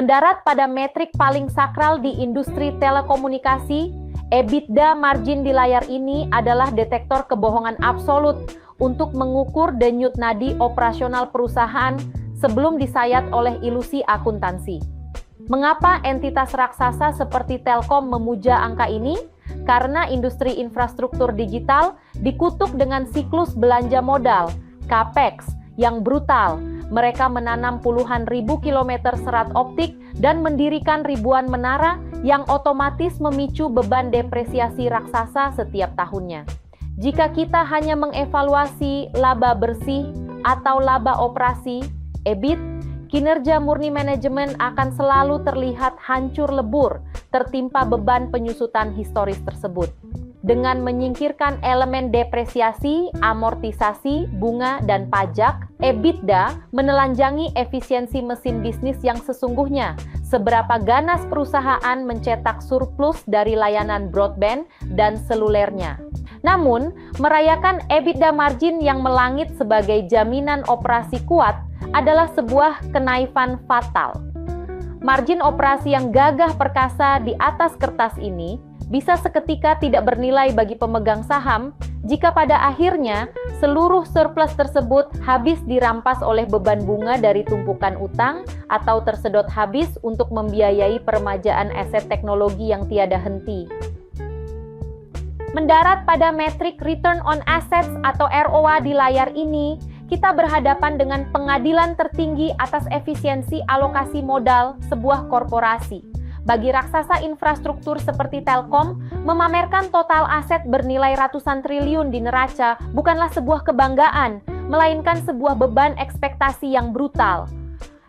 Mendarat pada metrik paling sakral di industri telekomunikasi, EBITDA margin di layar ini adalah detektor kebohongan absolut untuk mengukur denyut nadi operasional perusahaan sebelum disayat oleh ilusi akuntansi. Mengapa entitas raksasa seperti Telkom memuja angka ini? Karena industri infrastruktur digital dikutuk dengan siklus belanja modal, CAPEX, yang brutal. Mereka menanam puluhan ribu kilometer serat optik dan mendirikan ribuan menara yang otomatis memicu beban depresiasi raksasa setiap tahunnya. Jika kita hanya mengevaluasi laba bersih atau laba operasi, EBIT, kinerja murni manajemen akan selalu terlihat hancur lebur, tertimpa beban penyusutan historis tersebut. Dengan menyingkirkan elemen depresiasi, amortisasi, bunga, dan pajak, EBITDA menelanjangi efisiensi mesin bisnis yang sesungguhnya, seberapa ganas perusahaan mencetak surplus dari layanan broadband dan selulernya. Namun, merayakan EBITDA margin yang melangit sebagai jaminan operasi kuat adalah sebuah kenaifan fatal. Margin operasi yang gagah perkasa di atas kertas ini bisa seketika tidak bernilai bagi pemegang saham jika pada akhirnya seluruh surplus tersebut habis dirampas oleh beban bunga dari tumpukan utang atau tersedot habis untuk membiayai peremajaan aset teknologi yang tiada henti. Mendarat pada metrik return on assets atau ROA di layar ini, kita berhadapan dengan pengadilan tertinggi atas efisiensi alokasi modal sebuah korporasi. Bagi raksasa infrastruktur seperti Telkom, memamerkan total aset bernilai ratusan triliun di neraca bukanlah sebuah kebanggaan, melainkan sebuah beban ekspektasi yang brutal.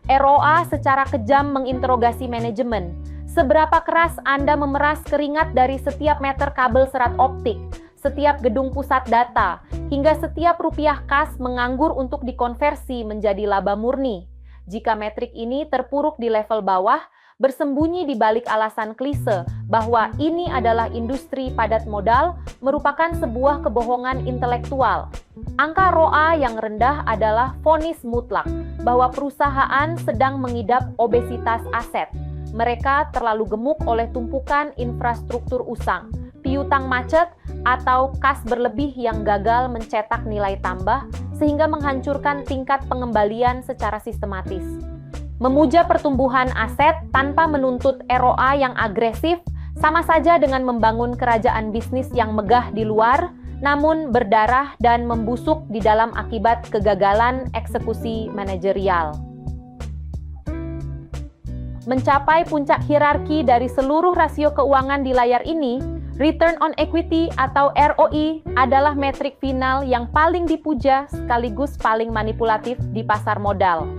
ROA secara kejam menginterogasi manajemen. Seberapa keras Anda memeras keringat dari setiap meter kabel serat optik, setiap gedung pusat data, hingga setiap rupiah kas menganggur untuk dikonversi menjadi laba murni. Jika metrik ini terpuruk di level bawah, bersembunyi di balik alasan klise bahwa ini adalah industri padat modal, merupakan sebuah kebohongan intelektual. Angka ROA yang rendah adalah vonis mutlak bahwa perusahaan sedang mengidap obesitas aset. Mereka terlalu gemuk oleh tumpukan infrastruktur usang, piutang macet, atau kas berlebih yang gagal mencetak nilai tambah sehingga menghancurkan tingkat pengembalian secara sistematis. Memuja pertumbuhan aset tanpa menuntut ROA yang agresif sama saja dengan membangun kerajaan bisnis yang megah di luar, namun berdarah dan membusuk di dalam akibat kegagalan eksekusi manajerial. Mencapai puncak hierarki dari seluruh rasio keuangan di layar ini, return on equity atau ROE adalah metrik final yang paling dipuja sekaligus paling manipulatif di pasar modal.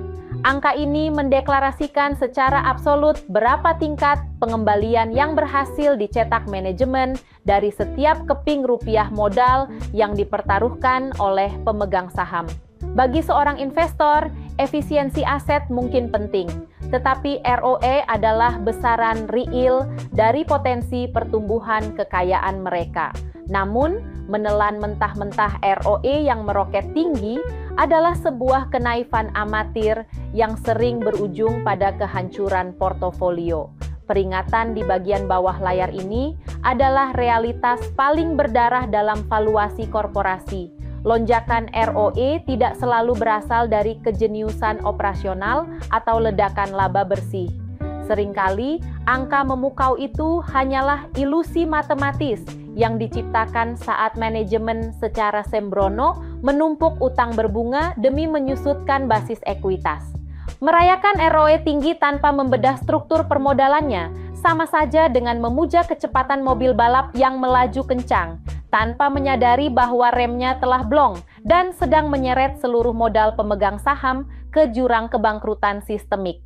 Angka ini mendeklarasikan secara absolut berapa tingkat pengembalian yang berhasil dicetak manajemen dari setiap keping rupiah modal yang dipertaruhkan oleh pemegang saham. Bagi seorang investor, efisiensi aset mungkin penting, tetapi ROE adalah besaran real dari potensi pertumbuhan kekayaan mereka. Namun, menelan mentah-mentah ROE yang meroket tinggi adalah sebuah kenaifan amatir yang sering berujung pada kehancuran portofolio. Peringatan di bagian bawah layar ini adalah realitas paling berdarah dalam valuasi korporasi. Lonjakan ROE tidak selalu berasal dari kejeniusan operasional atau ledakan laba bersih. Seringkali, angka memukau itu hanyalah ilusi matematis yang diciptakan saat manajemen secara sembrono menumpuk utang berbunga demi menyusutkan basis ekuitas. Merayakan ROE tinggi tanpa membedah struktur permodalannya sama saja dengan memuja kecepatan mobil balap yang melaju kencang, tanpa menyadari bahwa remnya telah blong dan sedang menyeret seluruh modal pemegang saham ke jurang kebangkrutan sistemik.